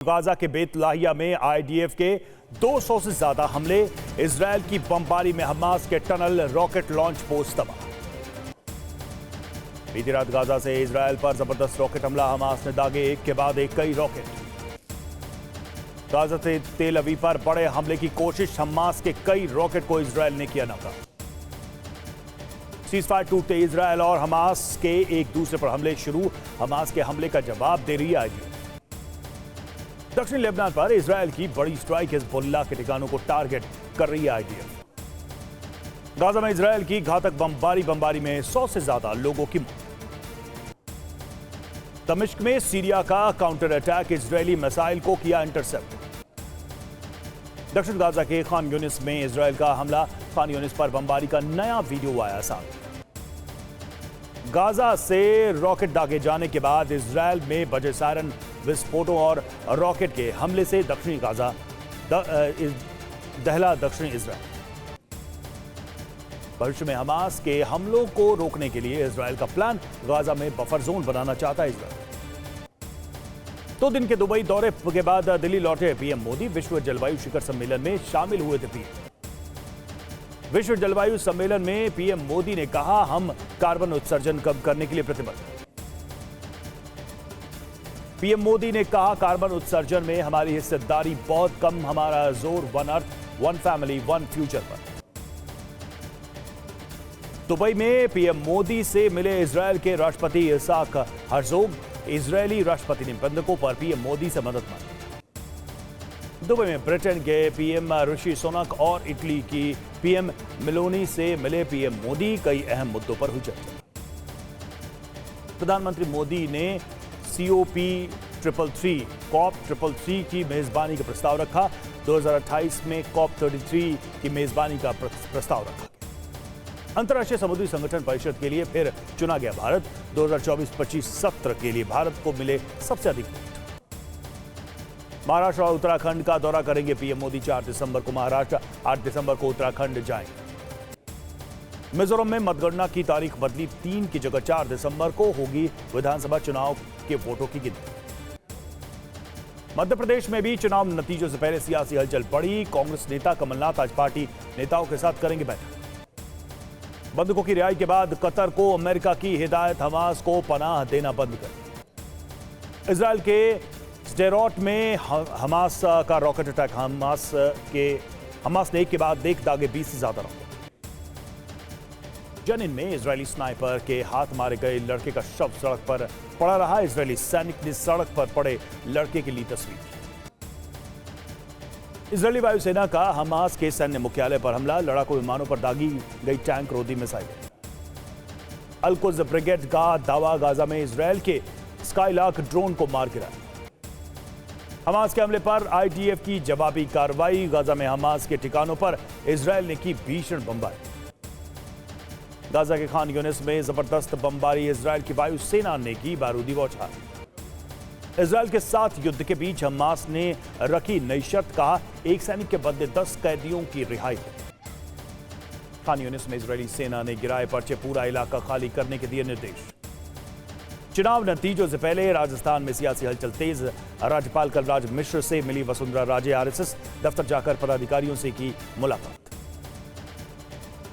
Gaza के Beit Lahia में IDF के 200 से ज्यादा हमले, इजरायल की बमबारी में हमास के टनल रॉकेट लॉन्च पोस्ट तबाह। बीती रात गाजा से इजरायल पर जबरदस्त रॉकेट हमला, हमास ने दागे एक के बाद एक कई रॉकेट। गाजा से तेल अवीव पर बड़े हमले की कोशिश, हमास के कई रॉकेट को इजरायल ने किया नाकाम। सीजफायर टूटते इजरायल और हमास के एक दूसरे पर हमले शुरू, हमास के हमले का जवाब दे रही है आईडीएफ। दक्षिणी लेबनान पर इजरायल की बड़ी स्ट्राइक, हिजबुल्लाह के ठिकानों को टारगेट कर रही है आईडीएफ। गाजा में इजरायल की घातक बमबारी में 100 से ज्यादा लोगों की मौत। दमिश्क में सीरिया का काउंटर अटैक, इजरायली मिसाइल को किया इंटरसेप्ट। दक्षिण गाजा के खान यूनिस में इजरायल का हमला, खान यूनिस पर बमबारी का नया वीडियो आया सामने। गाजा से रॉकेट दागे जाने के बाद इजरायल में बजे सायरन, विस्फोटों और रॉकेट के हमले से दक्षिणी गाजा दहला दक्षिणी इजरायल। भविष्य में हमास के हमलों को रोकने के लिए इजरायल का प्लान, गाजा में बफर जोन बनाना चाहता है इजरायल। 2 दिन के दुबई दौरे के बाद दिल्ली लौटे पीएम मोदी, विश्व जलवायु शिखर सम्मेलन में शामिल हुए थे पीएम। विश्व जलवायु सम्मेलन में पीएम मोदी ने कहा, हम कार्बन उत्सर्जन कम करने के लिए प्रतिबद्ध। पीएम मोदी ने कहा, कार्बन उत्सर्जन में हमारी हिस्सेदारी बहुत कम, हमारा जोर one earth, one family, one future पर। दुबई में पीएम मोदी से मिले इजरायल के राष्ट्रपति इसाक हर्जोग, इजरायली राष्ट्रपति ने बंधकों पर पीएम मोदी से मदद मांगी। दुबई में ब्रिटेन के पीएम ऋषि सुनक और इटली की पीएम मेलोनी से मिले पीएम मोदी, कई अहम मुद्दों पर हुई चर्चा। प्रधानमंत्री मोदी ने COP3 की मेजबानी का प्रस्ताव रखा। 2028 में COP33 की मेजबानी का प्रस्ताव रखा। अंतर्राष्ट्रीय समुद्री संगठन परिषद के लिए फिर चुना गया भारत। 2024-25 सत्र के लिए भारत को मिले सबसे अधिक वोट। महाराष्ट्र और उत्तराखंड का दौरा करेंगे पीएम मोदी। 4 दिसंबर को महाराष्ट्र, 8 दिसंबर को उत्तराखंड जाएंगे। मिजोरम में मतगणना की तारीख बदली, 3 की जगह 4 दिसंबर को होगी विधानसभा चुनाव के वोटों की गिनती। मध्य प्रदेश में भी चुनाव नतीजों से पहले सियासी हलचल बढ़ी। कांग्रेस नेता कमलनाथ आज पार्टी नेताओं के साथ करेंगे बैठक। बंधकों की रिहाई के बाद कतर को अमेरिका की हिदायत, हमास को पनाह देना बंद कर। इजरायल के स्टेरॉट में हमास का रॉकेट अटैक, हमास ने एक के बाद एक दागे 20 से ज्यादा रॉकेट। जनिन में इजरायली स्नाइपर के हाथ मारे गए लड़के का शव सड़क पर पड़ा रहा। इजरायली सैनिक ने सड़क पर पड़े लड़के के लिए तस्वीर। इजरायली वायुसेना का हमास के सैन्य मुख्यालय पर हमला, लड़ाकू विमानों पर दागी गई टैंक रोधी मिसाइल। अल-कुद्स ब्रिगेड का दावा, गाजा में इजरायल के स्काईलार्क ड्रोन को मार गिराया। हमास के हमले पर आईडीएफ की जवाबी कार्रवाई, गाजा में हमास के ठिकानों पर इजरायल ने की भीषण बमबारी। गाजा के खान यूनिस में जबरदस्त बमबारी, इजरायल की वायुसेना ने की बारूदी बौछार। इजरायल के साथ युद्ध के बीच हमास ने रखी नई शर्त, कहा एक सैनिक के बदले 10 कैदियों की रिहाई। खान यूनिस में इजरायली सेना ने गिराए पर्चे, पूरा इलाका खाली करने के दिए निर्देश। चुनाव नतीजों से पहले राजस्थान में सियासी हलचल तेज, राज्यपाल कलराज मिश्र से मिली वसुंधरा राजे, आरएसएस दफ्तर जाकर पदाधिकारियों से की मुलाकात।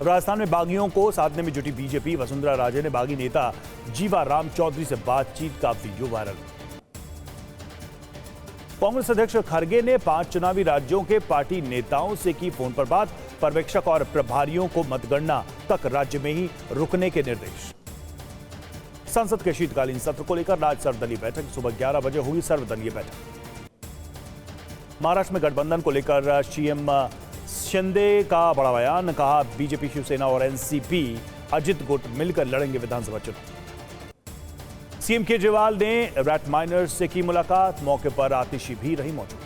राजस्थान में बागियों को साधने में जुटी बीजेपी, वसुंधरा राजे ने बागी नेता जीवा राम चौधरी से बातचीत का वीडियो वायरल। कांग्रेस अध्यक्ष खड़गे ने 5 चुनावी राज्यों के पार्टी नेताओं से की फोन पर बात, पर्यवेक्षक और प्रभारियों को मतगणना तक राज्य में ही रुकने के निर्देश। संसद के शीतकालीन सत्र को लेकर आज सर्वदलीय बैठक, सुबह 11 बजे हुई सर्वदलीय बैठक। महाराष्ट्र में गठबंधन को लेकर सीएम शिंदे का बड़ा बयान, कहा बीजेपी, शिवसेना और एनसीपी अजित गुट मिलकर लड़ेंगे विधानसभा चुनाव। सीएम केजरीवाल ने रैट माइनर्स से की मुलाकात, मौके पर आतिशी भी रही मौजूद।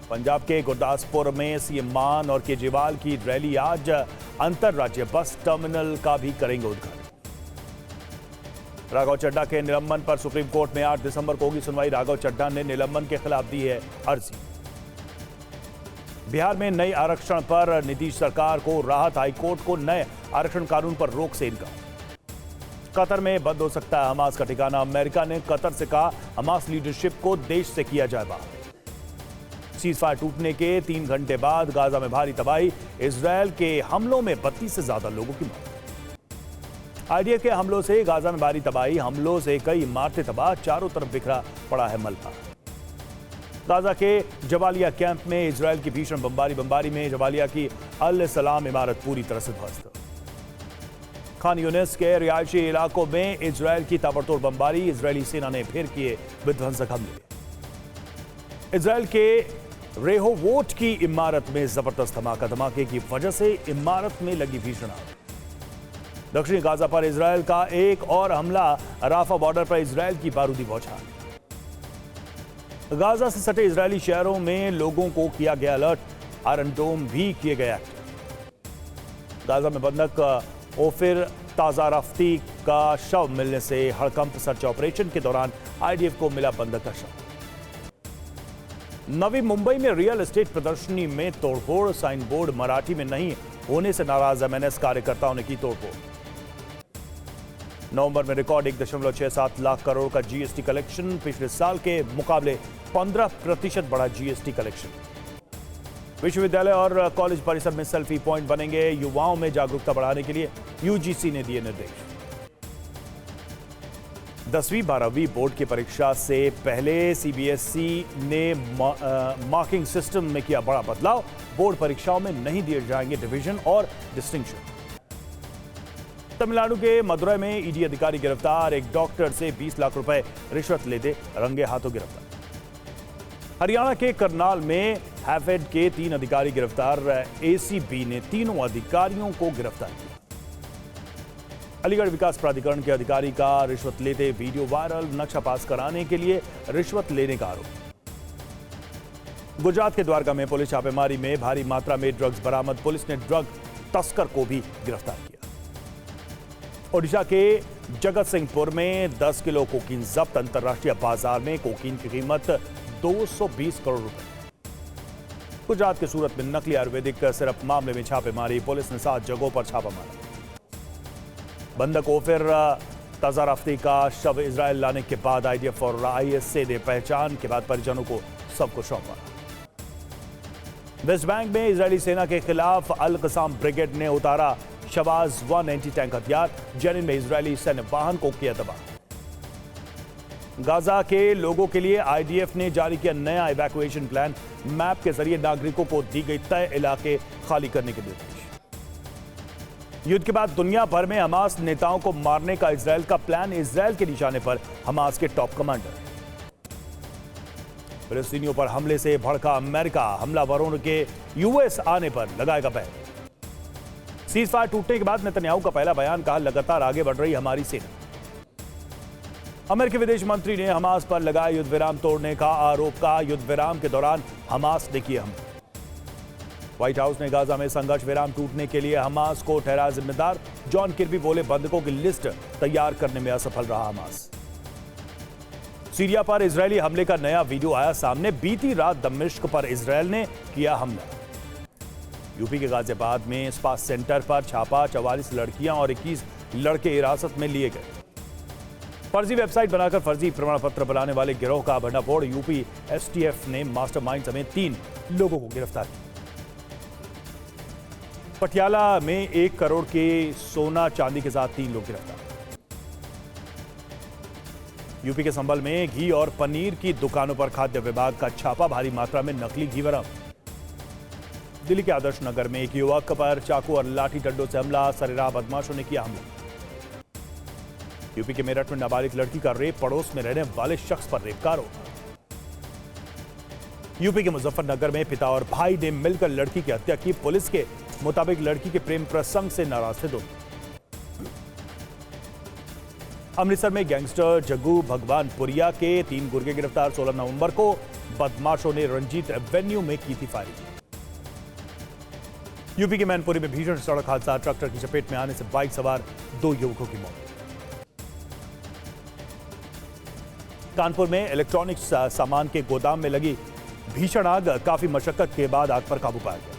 पंजाब के गुरदासपुर में सीएम मान और केजरीवाल की रैली, आज अंतरराज्य बस टर्मिनल का भी करेंगे उद्घाटन। राघव चड्ढा के निलंबन पर सुप्रीम कोर्ट में 8 दिसंबर को होगी सुनवाई। राघव चड्ढा ने निलंबन के खिलाफ दी है अर्जी। बिहार में नए आरक्षण पर नीतीश सरकार को राहत, हाईकोर्ट को नए आरक्षण कानून पर रोक से इनकार। कतर में बंद हो सकता है हमास का ठिकाना। अमेरिका ने कतर से कहा हमास लीडरशिप को देश से किया जाए बाहर। सीजफायर टूटने के 3 घंटे बाद गाजा में भारी तबाही। इजरायल के हमलों में 32 से ज्यादा लोगों की मौत। आईडीएफ के हमलों से गाजा में भारी तबाही। हमलों से कई इमारतें तबाह, चारों तरफ बिखरा पड़ा है मलबा। गाजा के जबालिया कैंप में इजरायल की भीषण बमबारी में जबालिया की अल सलाम इमारत पूरी तरह से ध्वस्त। खान यूनिस के रिहायशी इलाकों में इजरायल की ताबड़तोड़ बमबारी। इजरायली सेना ने फिर किए विध्वंसक हमले। इजरायल के रेहोवोट की इमारत में जबरदस्त धमाका। धमाके की वजह से इमारत में लगी भीषण आग। दक्षिणी गाजा पर इजरायल का एक और हमला। राफा बॉर्डर पर इजरायल की बारूदी बौछार। गाजा से सटे इजरायली शहरों में लोगों को किया गया अलर्ट। आयरन डोम भी किए गए एक्टिव। गाजा में बंधक ओफिर ताजाराफ्ती का शव मिलने से हड़कंप। सर्च ऑपरेशन के दौरान आईडीएफ को मिला बंधक का शव। नवी मुंबई में रियल एस्टेट प्रदर्शनी में तोड़फोड़। साइन बोर्ड मराठी में नहीं होने से नाराज एमएनएस कार्यकर्ताओं ने की तोड़फोड़। नवंबर में रिकॉर्ड 1.67 लाख करोड़ का जीएसटी कलेक्शन। पिछले साल के मुकाबले 15% बढ़ा जीएसटी कलेक्शन। विश्वविद्यालय और कॉलेज परिसर में सेल्फी पॉइंट बनेंगे। युवाओं में जागरूकता बढ़ाने के लिए यूजीसी ने दिए निर्देश। 10वीं 12वीं बोर्ड की परीक्षा से पहले सीबीएसई ने मार्किंग सिस्टम में किया बड़ा बदलाव। बोर्ड परीक्षाओं में नहीं दिए जाएंगे डिवीजन और डिस्टिंक्शन। तमिलनाडु के मदुरै में ईडी अधिकारी गिरफ्तार। एक डॉक्टर से 20 लाख रुपए रिश्वत लेते रंगे हाथों गिरफ्तार। हरियाणा के करनाल में हैफेड के 3 अधिकारी गिरफ्तार। एसीबी ने तीनों अधिकारियों को गिरफ्तार किया। अलीगढ़ विकास प्राधिकरण के अधिकारी का रिश्वत लेते वीडियो वायरल। नक्शा पास कराने के लिए रिश्वत लेने का आरोप। गुजरात के द्वारका में पुलिस छापेमारी में भारी मात्रा में ड्रग्स बरामद। पुलिस ने ड्रग तस्कर को भी गिरफ्तार किया। ओडिशा के जगत सिंहपुर में 10 किलो कोकीन जब्त। अंतर्राष्ट्रीय बाजार में कोकीन की कीमत 220 करोड़ रुपए। गुजरात के सूरत में नकली आयुर्वेदिक सिरप मामले में छापेमारी। पुलिस ने 7 जगहों पर छापा मारा। बंधक ओफिर ताजाराफ्ती का शव इजरायल लाने के बाद आईडीएफ और आईएसए ने पहचान के बाद परिजनों को सबको सौंपा। वेस्ट बैंक में इजरायली सेना के खिलाफ अल कसाम ब्रिगेड ने उतारा शवाज 1 एंटी टैंक हथियार। जेनिन में इजरायली सैन्य वाहन को किया तबाह। गाजा के लोगों के लिए आईडीएफ ने जारी किया नया इवैक्यूएशन प्लान। मैप के जरिए नागरिकों को दी गई तय इलाके खाली करने के निर्देश। युद्ध के बाद दुनिया भर में हमास नेताओं को मारने का इजरायल का प्लान। इजरायल के निशाने पर हमास के टॉप कमांडर। फिलिस्तीनियों पर हमले से भड़का अमेरिका। हमलावरों के यूएस आने पर लगाएगा बैन। सीजफायर टूटने के बाद नेतन्याहू का पहला बयान, कहा लगातार आगे बढ़ रही हमारी सेना। अमेरिकी विदेश मंत्री ने हमास पर लगाए युद्ध विराम तोड़ने का आरोप। का युद्ध विराम के दौरान हमास ने किए हमले। व्हाइट हाउस ने गाजा में संघर्ष विराम टूटने के लिए हमास को ठहराया जिम्मेदार। जॉन किर्बी बोले बंधकों की लिस्ट तैयार करने में असफल रहा हमास। सीरिया पर इजरायली हमले का नया वीडियो आया सामने। बीती रात दमिश्क पर इजरायल ने किया हमला। यूपी के गाजियाबाद में स्पा सेंटर पर छापा। 44 लड़कियां और 21 लड़के हिरासत में लिए गए। फर्जी वेबसाइट बनाकर फर्जी प्रमाण पत्र बनाने वाले गिरोह का भंडाफोड़। यूपी एसटीएफ ने मास्टरमाइंड समेत 3 लोगों को गिरफ्तार किया। पटियाला में 1 करोड़ के सोना चांदी के साथ 3 लोग गिरफ्तार। यूपी के संभल में घी और पनीर की दुकानों पर खाद्य विभाग का छापा। भारी मात्रा में नकली घी बरामद। दिल्ली के आदर्श नगर में एक युवक पर चाकू और लाठी डंडों से हमला। सरेराह बदमाशों ने किया हमला। यूपी के मेरठ में नाबालिग लड़की का रेप। पड़ोस में रहने वाले शख्स पर रेप का आरोप। यूपी के मुजफ्फरनगर में पिता और भाई ने मिलकर लड़की की हत्या की। पुलिस के मुताबिक लड़की के प्रेम प्रसंग से नाराज थे दोनों। अमृतसर में गैंगस्टर जग्गू भगवानपुरिया के 3 गुर्गे गिरफ्तार। 16 नवंबर को बदमाशों ने रंजीत एवेन्यू में की थी फायरिंग। यूपी के मैनपुरी में भीषण सड़क हादसा। ट्रैक्टर की चपेट में आने से बाइक सवार 2 युवकों की मौत। कानपुर में इलेक्ट्रॉनिक्स सामान के गोदाम में लगी भीषण आग। काफी मशक्कत के बाद आग पर काबू पाया गया।